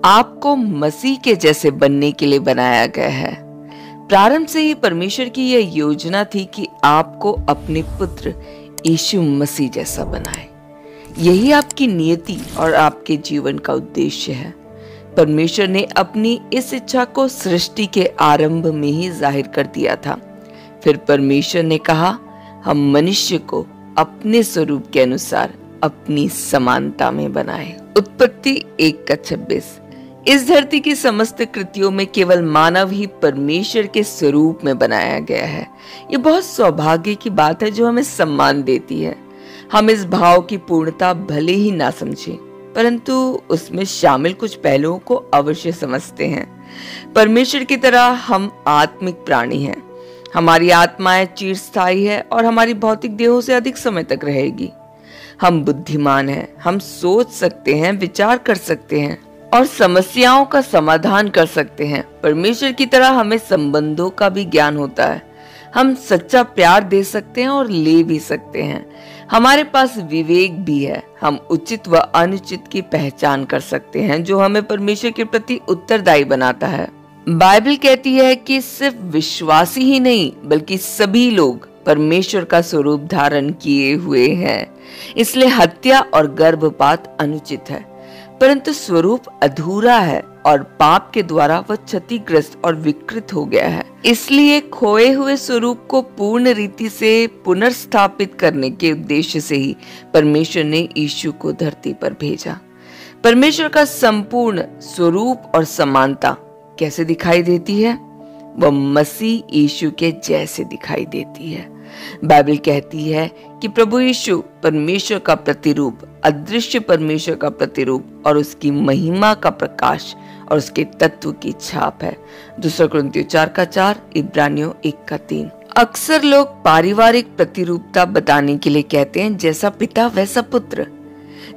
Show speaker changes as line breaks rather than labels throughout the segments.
आपको मसीह के जैसे बनने के लिए बनाया गया है। प्रारंभ से ही परमेश्वर की यह योजना थी कि आपको अपने पुत्र यीशु मसीह जैसा बनाए। यही आपकी नियति और आपके जीवन का उद्देश्य है। परमेश्वर ने अपनी इस इच्छा को सृष्टि के आरंभ में ही जाहिर कर दिया था। फिर परमेश्वर ने कहा, हम मनुष्य को अपने स्वरूप के अनुसार अपनी समानता में बनाए। उत्पत्ति 1:26। इस धरती की समस्त कृतियों में केवल मानव ही परमेश्वर के स्वरूप में बनाया गया है। ये बहुत सौभाग्य की बात है जो हमें सम्मान देती है। हम इस भाव की पूर्णता भले ही ना समझें, परंतु उसमें शामिल कुछ पहलुओं को अवश्य समझते हैं। परमेश्वर की तरह हम आत्मिक प्राणी हैं। हमारी आत्माएं चिरस्थायी है और हमारी भौतिक देहों से अधिक समय तक रहेगी। हम बुद्धिमान हैं, हम सोच सकते हैं, विचार कर सकते हैं और समस्याओं का समाधान कर सकते हैं। परमेश्वर की तरह हमें संबंधों का भी ज्ञान होता है। हम सच्चा प्यार दे सकते हैं और ले भी सकते हैं। हमारे पास विवेक भी है। हम उचित व अनुचित की पहचान कर सकते हैं, जो हमें परमेश्वर के प्रति उत्तरदायी बनाता है। बाइबल कहती है कि सिर्फ विश्वासी ही नहीं बल्कि सभी लोग परमेश्वर का स्वरूप धारण किए हुए हैं। इसलिए हत्या और गर्भपात अनुचित है, परंतु स्वरूप अधूरा है और पाप के द्वारा वह क्षतिग्रस्त और विकृत हो गया है। इसलिए खोए हुए स्वरूप को पूर्ण रीति से पुनर्स्थापित करने के उद्देश्य से ही परमेश्वर ने यीशु को धरती पर भेजा। परमेश्वर का संपूर्ण स्वरूप और समानता कैसे दिखाई देती है? वह मसीह यीशु के जैसे दिखाई देती है। बाइबल कहती है कि प्रभु यीशु परमेश्वर का प्रतिरूप, अदृश्य परमेश्वर का प्रतिरूप और उसकी महिमा का प्रकाश और उसके तत्व की छाप है। 2 कुरिन्थियों 4:4, इब्रानियों 1:3। अक्सर लोग पारिवारिक प्रतिरूपता बताने के लिए कहते हैं, जैसा पिता वैसा पुत्र।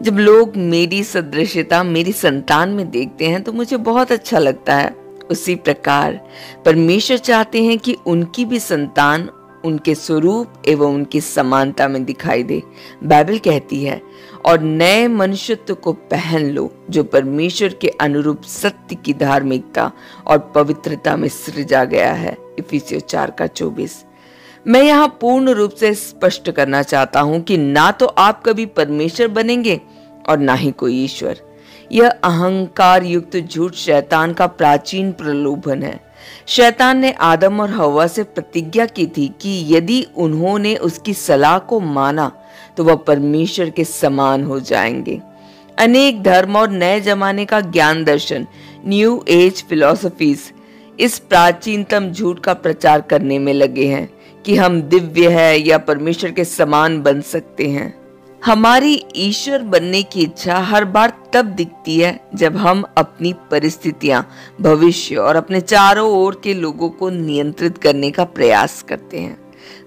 जब लोग मेरी सदृश्यता मेरी संतान में देखते हैं तो मुझे बहुत अच्छा लगता है। उसी प्रकार परमेश्वर चाहते हैं कि उनकी भी संतान उनके स्वरूप एवं उनकी समानता में दिखाई दे। बाइबल कहती है, और नए मनुष्यत्व को पहन लो जो परमेश्वर के अनुरूप सत्य की धार्मिकता और पवित्रता में सृजा गया है। इफिसियों 4:24। मैं यहाँ पूर्ण रूप से स्पष्ट करना चाहता हूँ कि ना तो आप कभी परमेश्वर बनेंगे और ना ही कोई ईश्वर। यह अहंकार युक्त झूठ शैतान का प्राचीन प्रलोभन है। शैतान ने आदम और हव्वा से प्रतिज्ञा की थी कि यदि उन्होंने उसकी सलाह को माना तो वह परमेश्वर के समान हो जाएंगे। अनेक धर्म और नए जमाने का ज्ञान दर्शन, न्यू एज फिलॉसफीज इस प्राचीनतम झूठ का प्रचार करने में लगे हैं कि हम दिव्य है या परमेश्वर के समान बन सकते हैं। हमारी ईश्वर बनने की इच्छा हर बार तब दिखती है जब हम अपनी परिस्थितियां, भविष्य और अपने चारों ओर के लोगों को नियंत्रित करने का प्रयास करते हैं।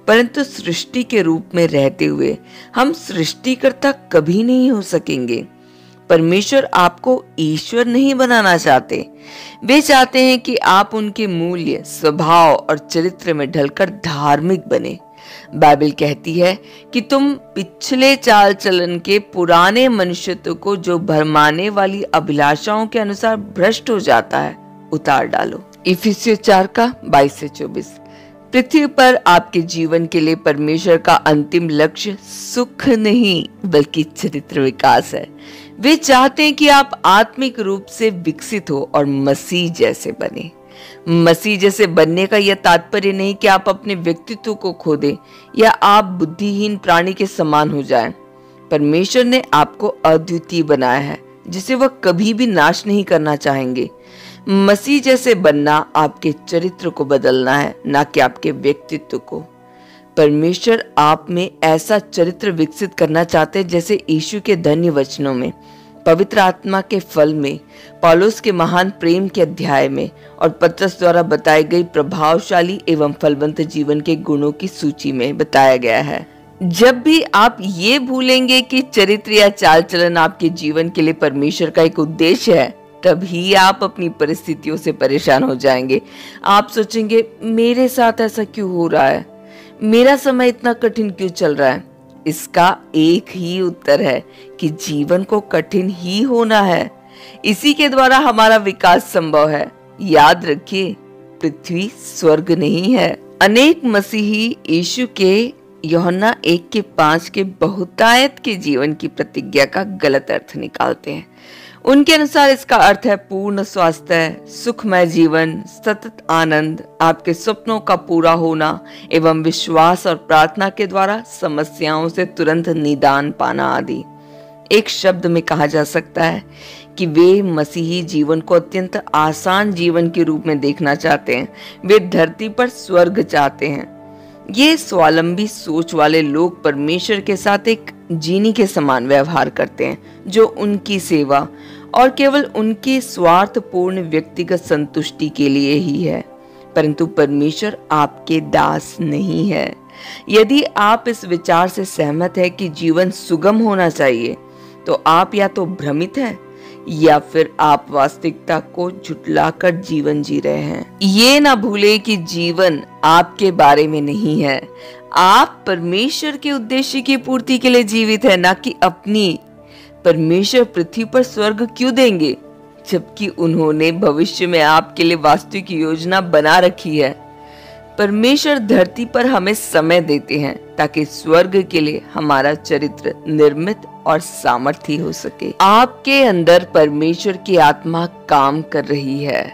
परंतु सृष्टि के रूप में रहते हुए हम सृष्टिकर्ता कभी नहीं हो सकेंगे। परमेश्वर आपको ईश्वर नहीं बनाना चाहते। वे चाहते हैं कि आप उनके मूल्य, स्वभाव और चरित्र में ढलकर धार्मिक बने। बाइबल कहती है कि तुम पिछले चाल चलन के पुराने मनुष्यत्व को, जो भरमाने वाली अभिलाषाओं के अनुसार भ्रष्ट हो जाता है, उतार डालो। इफिसियों 4:22-24। पृथ्वी पर आपके जीवन के लिए परमेश्वर का अंतिम लक्ष्य सुख नहीं बल्कि चरित्र विकास है। वे चाहते हैं कि आप आत्मिक रूप से विकसित हो और मसीह जैसे बने। मसीह जैसे बनने का यह तात्पर्य नहीं कि आप अपने व्यक्तित्व को खो दें या आप बुद्धिहीन प्राणी के समान हो जाएं। परमेश्वर ने आपको अद्वितीय बनाया है, जिसे वह कभी भी नाश नहीं करना चाहेंगे। मसीह जैसे बनना आपके चरित्र को बदलना है, ना कि आपके व्यक्तित्व को। परमेश्वर आप में ऐसा चरित्र विकसित करना चाहते हैं जैसे यीशु के धन्य वचनों में, पवित्र आत्मा के फल में, पौलुस के महान प्रेम के अध्याय में और पतरस द्वारा बताई गई प्रभावशाली एवं फलवंत जीवन के गुणों की सूची में बताया गया है। जब भी आप ये भूलेंगे कि चरित्र या चाल चलन आपके जीवन के लिए परमेश्वर का एक उद्देश्य है, तभी आप अपनी परिस्थितियों से परेशान हो जाएंगे। आप सोचेंगे, मेरे साथ ऐसा क्यों हो रहा है, मेरा समय इतना कठिन क्यों चल रहा है। इसका एक ही उत्तर है कि जीवन को कठिन ही होना है। इसी के द्वारा हमारा विकास संभव है। याद रखिए, पृथ्वी स्वर्ग नहीं है। अनेक मसीही यीशु के यूहन्ना 1:5 के बहुतायत के जीवन की प्रतिज्ञा का गलत अर्थ निकालते हैं। उनके अनुसार इसका अर्थ है पूर्ण स्वास्थ्य, सुखमय जीवन, सतत आनंद, आपके सपनों का पूरा होना एवं विश्वास और प्रार्थना के द्वारा समस्याओं से तुरंत निदान पाना आदि। एक शब्द में कहा जा सकता है कि वे मसीही जीवन को अत्यंत आसान जीवन के रूप में देखना चाहते हैं। वे धरती पर स्वर्ग चाहते हैं। ये स्वावलंबी सोच वाले लोग परमेश्वर के साथ एक जीनी के समान व्यवहार करते हैं, जो उनकी सेवा और केवल उनके स्वार्थपूर्ण व्यक्तिगत संतुष्टि के लिए ही है। परंतु परमेश्वर आपके दास नहीं है। यदि आप इस विचार से सहमत है कि जीवन सुगम होना चाहिए, तो आप या तो भ्रमित हैं या फिर आप वास्तविकता को झुठलाकर जीवन जी रहे हैं। ये ना भूले कि जीवन आपके बारे में नहीं है। आप परमेश्वर के उद्देश्य की पूर्ति के लिए जीवित है, ना कि अपनी। परमेश्वर पृथ्वी पर स्वर्ग क्यों देंगे, जबकि उन्होंने भविष्य में आपके लिए वास्तविक योजना बना रखी है। परमेश्वर धरती पर हमें समय देते हैं ताकि स्वर्ग के लिए हमारा चरित्र निर्मित और सामर्थी हो सके। आपके अंदर परमेश्वर की आत्मा काम कर रही है।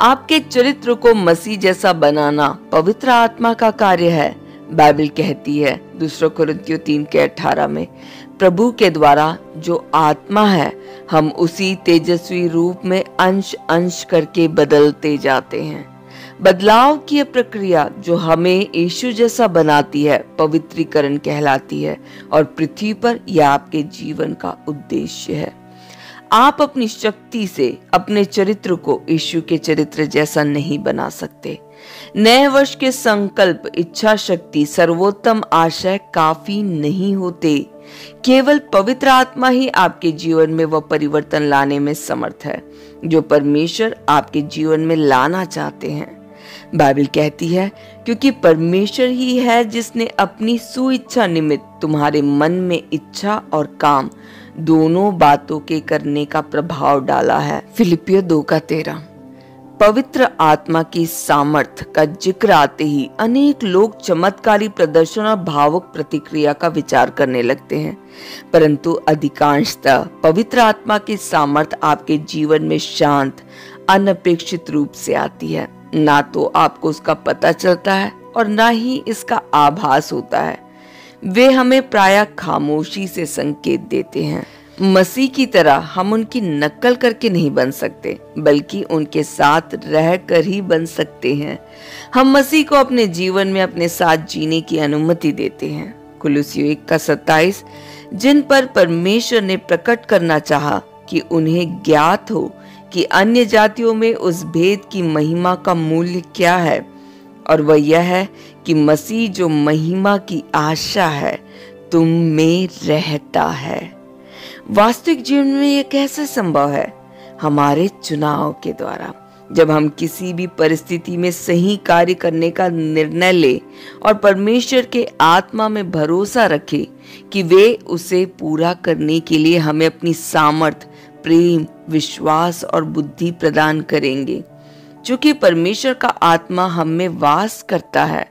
आपके चरित्र को मसीह जैसा बनाना पवित्र आत्मा का कार्य है। बाइबल कहती है 2 कोरिन्थियों 3:18 में, प्रभु के द्वारा जो आत्मा है, हम उसी तेजस्वी रूप में अंश अंश करके बदलते जाते हैं। बदलाव की यह प्रक्रिया जो हमें यीशु जैसा बनाती है, पवित्रीकरण कहलाती है और पृथ्वी पर यह आपके जीवन का उद्देश्य है। आप अपनी शक्ति से अपने चरित्र को यीशु के चरित्र जैसा नहीं बना सकते। नए वर्ष के संकल्प, इच्छा शक्ति, सर्वोत्तम आशय काफी नहीं होते। केवल पवित्र आत्मा ही आपके जीवन में वह परिवर्तन लाने में समर्थ है जो परमेश्वर आपके जीवन में लाना चाहते हैं। बाइबल कहती है, क्योंकि परमेश्वर ही है जिसने अपनी सुइच्छा निमित्त तुम्हारे मन में इच्छा और काम दोनों बातों के करने का प्रभाव डाला है। फिलिपियों 2:13। पवित्र आत्मा की सामर्थ का जिक्र आते ही अनेक लोग चमत्कारी प्रदर्शन और भावुक प्रतिक्रिया का विचार करने लगते हैं, परंतु अधिकांशतः पवित्र आत्मा की सामर्थ आपके जीवन में शांत, अनपेक्षित रूप से आती है। ना तो आपको उसका पता चलता है और ना ही इसका आभास होता है। वे हमें प्रायः खामोशी से संकेत देते हैं। मसीह की तरह हम उनकी नकल करके नहीं बन सकते, बल्कि उनके साथ रहकर ही बन सकते हैं। हम मसीह को अपने जीवन में अपने साथ जीने की अनुमति देते हैं। कुलुस्सियों 1:27, जिन पर परमेश्वर ने प्रकट करना चाहा कि उन्हें ज्ञात हो कि अन्य जातियों में उस भेद की महिमा का मूल्य क्या है, और वह यह है कि मसीह जो महिमा की आशा है तुम में रहता है। वास्तविक जीवन में यह कैसे संभव है? हमारे चुनाव के द्वारा। जब हम किसी भी परिस्थिति में सही कार्य करने का निर्णय ले और परमेश्वर के आत्मा में भरोसा रखें कि वे उसे पूरा करने के लिए हमें अपनी सामर्थ, प्रेम, विश्वास और बुद्धि प्रदान करेंगे। चूंकि परमेश्वर का आत्मा हम में वास करता है,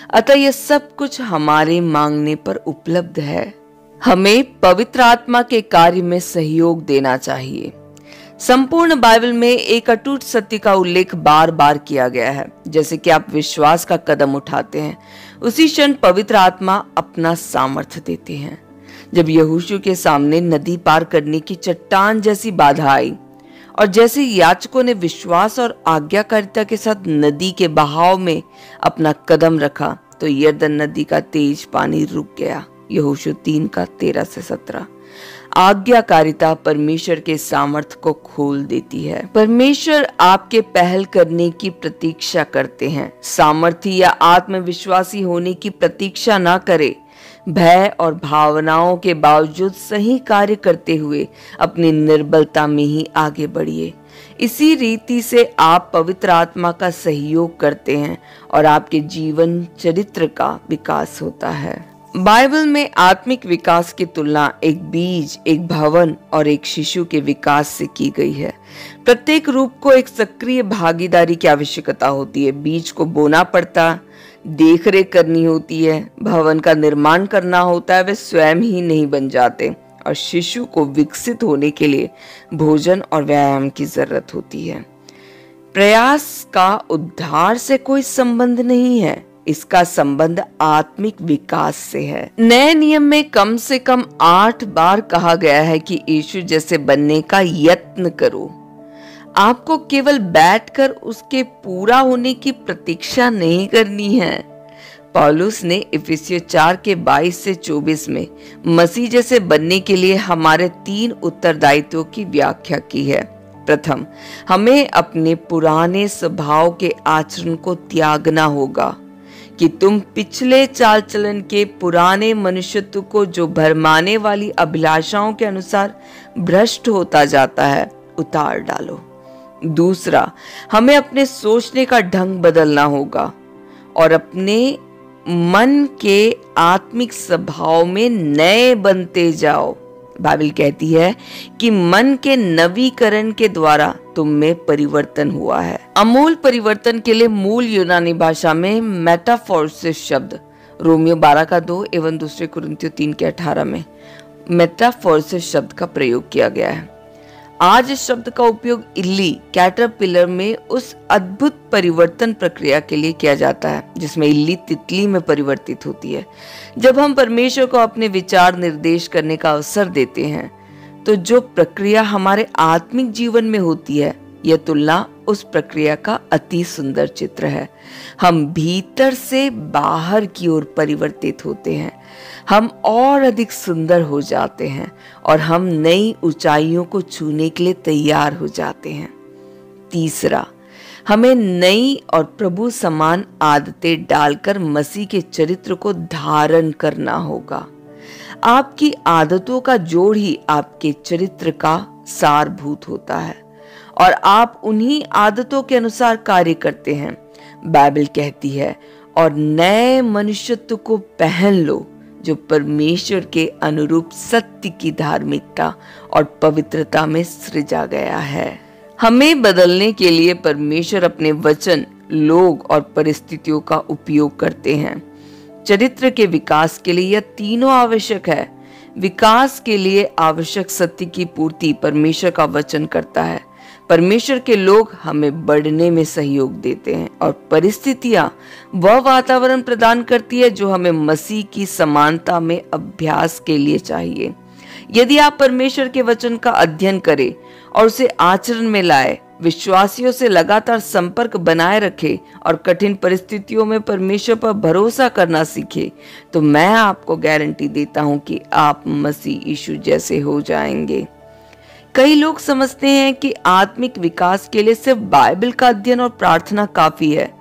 अतः यह सब कुछ हमारे मांगने पर उपलब्ध है। हमें पवित्र आत्मा के कार्य में सहयोग देना चाहिए। संपूर्ण बाइबल में एक अटूट सत्य का उल्लेख बार बार किया गया है। जैसे कि आप विश्वास का कदम उठाते हैं, उसी क्षण पवित्र आत्मा अपना सामर्थ्य देते हैं। जब यहोशू के सामने नदी पार करने की चट्टान जैसी बाधा आई और जैसे याजकों ने विश्वास और आज्ञाकारिता के साथ नदी के बहाव में अपना कदम रखा, तो यरदन नदी का तेज पानी रुक गया। यहोशू 3:13-17। आज्ञाकारिता परमेश्वर के सामर्थ्य को खोल देती है। परमेश्वर आपके पहल करने की प्रतीक्षा करते हैं। सामर्थी या आत्मविश्वासी होने की प्रतीक्षा ना करे। भय और भावनाओं के बावजूद सही कार्य करते हुए अपनी निर्बलता में ही आगे बढ़िए। इसी रीति से आप पवित्र आत्मा का सहयोग करते हैं और आपके जीवन चरित्र का विकास होता है। बाइबल में आत्मिक विकास की तुलना एक बीज, एक भवन और एक शिशु के विकास से की गई है। प्रत्येक रूप को एक सक्रिय भागीदारी की आवश्यकता होती है। बीज को बोना पड़ता, देखरेख करनी होती है, भवन का निर्माण करना होता है, वे स्वयं ही नहीं बन जाते। और शिशु को विकसित होने के लिए भोजन और व्यायाम की जरूरत होती है। प्रयास का उद्धार से कोई संबंध नहीं है, इसका संबंध आत्मिक विकास से है। नए नियम में कम से कम 8 बार कहा गया है कि यीशु जैसे बनने का यत्न करो। आपको केवल बैठकर उसके पूरा होने की प्रतीक्षा नहीं करनी है। पौलुस ने इफिसियों 4 के 22 से 24 में मसीह जैसे बनने के लिए हमारे 3 उत्तरदायित्वों की व्याख्या की है। प्रथम, हमें अपने पुराने स्वभाव के आचरण को त्यागना होगा कि तुम पिछले चाल चलन के पुराने मनुष्यत्व को जो भरमाने वाली अभिलाषाओं के अनुसार भ्रष्ट होता जाता है उतार डालो। दूसरा, हमें अपने सोचने का ढंग बदलना होगा और अपने मन के आत्मिक स्वभाव में नए बनते जाओ। बाइबल कहती है कि मन के नवीकरण के द्वारा तुम में परिवर्तन हुआ है। अमूल परिवर्तन के लिए मूल यूनानी भाषा में मेटाफोर्सिस शब्द रोमियो 12 का 2 एवं दूसरे कुरिन्थियों 3 के 18 में मेटाफोर्सिस शब्द का प्रयोग किया गया है। आज इस शब्द का उपयोग इल्ली कैटरपिलर में उस अद्भुत परिवर्तन प्रक्रिया के लिए किया जाता है जिसमें इल्ली तितली में परिवर्तित होती है। जब हम परमेश्वर को अपने विचार निर्देश करने का अवसर देते हैं तो जो प्रक्रिया हमारे आत्मिक जीवन में होती है, यह तुलना उस प्रक्रिया का अति सुंदर चित्र है। हम भीतर से बाहर की ओर परिवर्तित होते हैं, हम और अधिक सुंदर हो जाते हैं और हम नई ऊंचाइयों को छूने के लिए तैयार हो जाते हैं। तीसरा, हमें नई और प्रभु समान आदतें डालकर मसीह के चरित्र को धारण करना होगा। आपकी आदतों का जोड़ ही आपके चरित्र का सारभूत होता है और आप उन्हीं आदतों के अनुसार कार्य करते हैं। बाइबल कहती है, और नए मनुष्यत्व को पहन लो जो परमेश्वर के अनुरूप सत्य की धार्मिकता और पवित्रता में सृजा गया है। हमें बदलने के लिए परमेश्वर अपने वचन, लोग और परिस्थितियों का उपयोग करते हैं। चरित्र के विकास के लिए यह तीनों आवश्यक है। विकास के लिए आवश्यक सत्य की पूर्ति परमेश्वर का वचन करता है। परमेश्वर के लोग हमें बढ़ने में सहयोग देते हैं और परिस्थितियां वह वातावरण प्रदान करती है जो हमें मसीह की समानता में अभ्यास के लिए चाहिए। यदि आप परमेश्वर के वचन का अध्ययन करें और उसे आचरण में लाए, विश्वासियों से लगातार संपर्क बनाए रखे और कठिन परिस्थितियों में परमेश्वर पर भरोसा करना सीखे, तो मैं आपको गारंटी देता हूं कि आप मसीह यीशु जैसे हो जाएंगे। कई लोग समझते हैं कि आत्मिक विकास के लिए सिर्फ बाइबल का अध्ययन और प्रार्थना काफी है,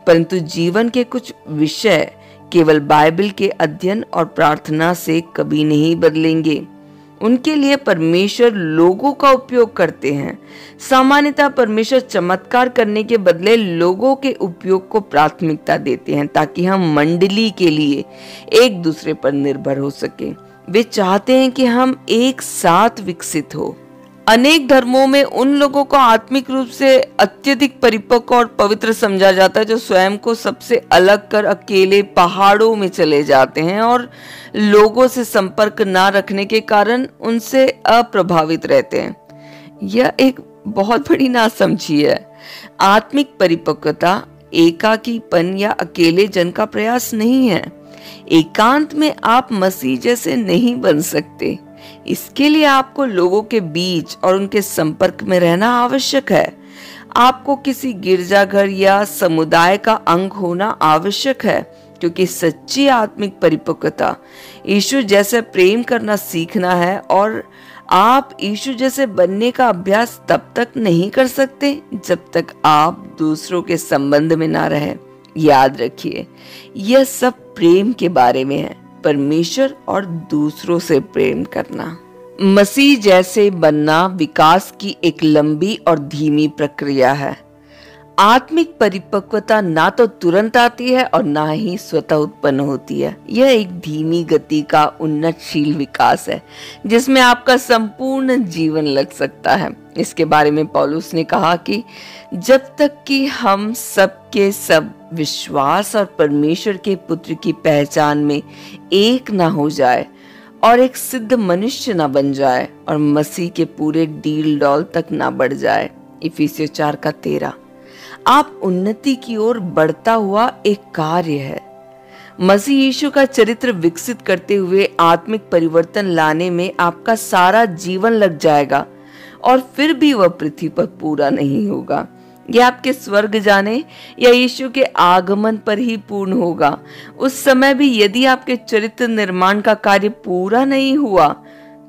परंतु जीवन के कुछ विषय केवल बाइबल के अध्ययन और प्रार्थना से कभी नहीं बदलेंगे। उनके लिए परमेश्वर लोगों का उपयोग करते हैं। सामान्यतः परमेश्वर चमत्कार करने के बदले लोगों के उपयोग को प्राथमिकता देते हैं ताकि हम मंडली के लिए एक दूसरे पर निर्भर हो सके। वे चाहते हैं कि हम एक साथ विकसित हो। अनेक धर्मों में उन लोगों को आत्मिक रूप से अत्यधिक परिपक्व और पवित्र समझा जाता है जो स्वयं को सबसे अलग कर अकेले पहाड़ों में चले जाते हैं और लोगों से संपर्क ना रखने के कारण उनसे अप्रभावित रहते हैं। यह एक बहुत बड़ी नासमझी है। आत्मिक परिपक्वता एकाकीपन या अकेले जन का प्रयास नहीं है। एकांत में आप मसीह जैसे नहीं बन सकते। इसके लिए आपको लोगों के बीच और उनके संपर्क में रहना आवश्यक है। आपको किसी गिरजाघर या समुदाय का अंग होना आवश्यक है, क्योंकि सच्ची आत्मिक परिपक्वता यीशु जैसे प्रेम करना सीखना है और आप यीशु जैसे बनने का अभ्यास तब तक नहीं कर सकते जब तक आप दूसरों के संबंध में ना रहें। याद रखिए, यह सब प्रेम के बारे में है, परमेश्वर और दूसरों से प्रेम करना। मसीह जैसे बनना विकास की एक लंबी और धीमी प्रक्रिया है। आत्मिक परिपक्वता ना तो तुरंत आती है और ना ही स्वतः उत्पन्न होती है। यह एक धीमी गति का उन्नतशील विकास है जिसमें आपका संपूर्ण जीवन लग सकता है। इसके बारे में पौलुस ने कहा कि जब तक कि हम सबके सब विश्वास और परमेश्वर के पुत्र की पहचान में एक ना हो जाए और एक सिद्ध मनुष्य ना बन जाए और मसीह के पूरे डील डॉल तक ना बढ़ जाए। इफिसियों 4:13। आप उन्नति की ओर बढ़ता हुआ एक कार्य है। मसीह यीशु का चरित्र विकसित करते हुए आत्मिक परिवर्तन लाने में आपका सारा जीवन लग जाएगा और फिर भी वह पृथ्वी पर पूरा नहीं होगा। यह आपके स्वर्ग जाने या यीशु के आगमन पर ही पूर्ण होगा। उस समय भी यदि आपके चरित्र निर्माण का कार्य पूरा नहीं हुआ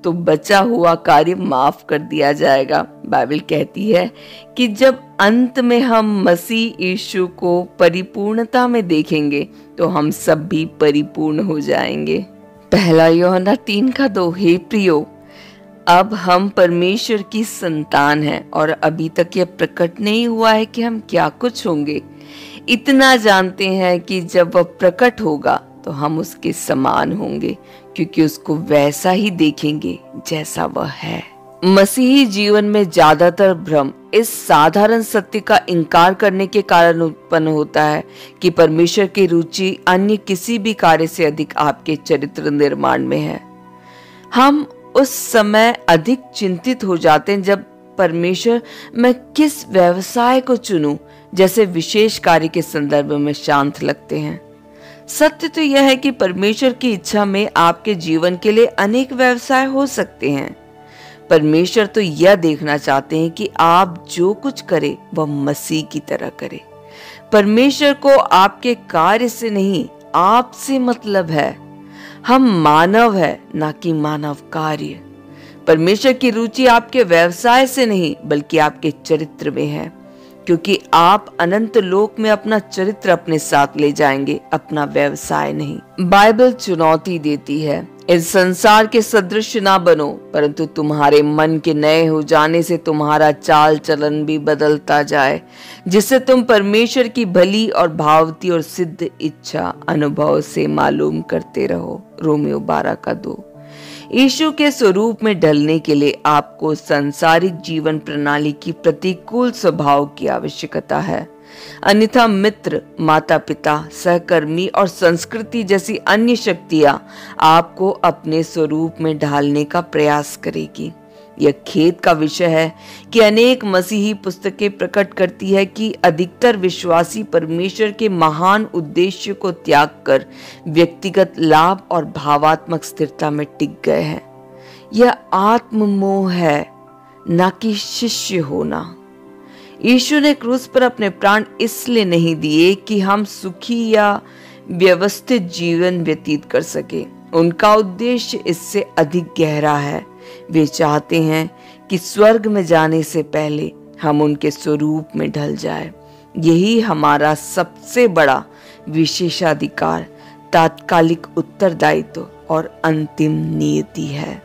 तो बचा हुआ कार्य माफ कर दिया जाएगा। बाइबल कहती है कि जब अंत में हम मसीह यीशु को परिपूर्णता में देखेंगे तो हम सब भी परिपूर्ण हो जाएंगे। 1 यूहन्ना 3:2। हे प्रियो, अब हम परमेश्वर की संतान हैं और अभी तक यह प्रकट नहीं हुआ है कि हम क्या कुछ होंगे। इतना जानते हैं कि जब वह प्रकट होगा तो हम उसके समान होंगे, क्योंकि उसको वैसा ही देखेंगे जैसा वह है। मसीही जीवन में ज्यादातर भ्रम इस साधारण सत्य का इनकार करने के कारण उत्पन्न होता है कि परमेश्वर की रुचि अन्य किसी भी कार्य से अधिक आपके चरित्र निर्माण में है। हम उस समय अधिक चिंतित हो जाते हैं जब परमेश्वर मैं किस व्यवसाय को चुनूं जैसे विशेष कार्य के संदर्भ में शांत लगते हैं। सत्य तो यह है कि परमेश्वर की इच्छा में आपके जीवन के लिए अनेक व्यवसाय हो सकते हैं। परमेश्वर तो यह देखना चाहते हैं कि आप जो कुछ करें वह मसीह की तरह करें। परमेश्वर को आपके कार्य से नहीं, आपसे मतलब है। हम मानव है, ना कि मानव कार्य। परमेश्वर की रुचि आपके व्यवसाय से नहीं बल्कि आपके चरित्र में है, क्योंकि आप अनंत लोक में अपना चरित्र अपने साथ ले जाएंगे, अपना व्यवसाय नहीं। बाइबल चुनौती देती है, इस संसार के सदृश ना बनो, परंतु तुम्हारे मन के नए हो जाने से तुम्हारा चाल चलन भी बदलता जाए, जिससे तुम परमेश्वर की भली और भावती और सिद्ध इच्छा अनुभव से मालूम करते रहो। रोमियो 12:2। यीशु के स्वरूप में ढलने के लिए आपको सांसारिक जीवन प्रणाली की प्रतिकूल स्वभाव की आवश्यकता है, अन्यथा मित्र, माता पिता, सहकर्मी और संस्कृति जैसी अन्य शक्तियां आपको अपने स्वरूप में ढालने का प्रयास करेगी। यह खेद का विषय है कि अनेक मसीही पुस्तकें प्रकट करती है कि अधिकतर विश्वासी परमेश्वर के महान उद्देश्य को त्याग कर व्यक्तिगत लाभ और भावात्मक स्थिरता में टिक गए हैं। यह आत्ममोह है, ना कि शिष्य होना। यीशु ने क्रूस पर अपने प्राण इसलिए नहीं दिए कि हम सुखी या व्यवस्थित जीवन व्यतीत कर सके। उनका उद्देश्य इससे अधिक गहरा है। वे चाहते हैं कि स्वर्ग में जाने से पहले हम उनके स्वरूप में ढल जाए। यही हमारा सबसे बड़ा विशेषाधिकार, तात्कालिक उत्तरदायित्व और अंतिम नियति है।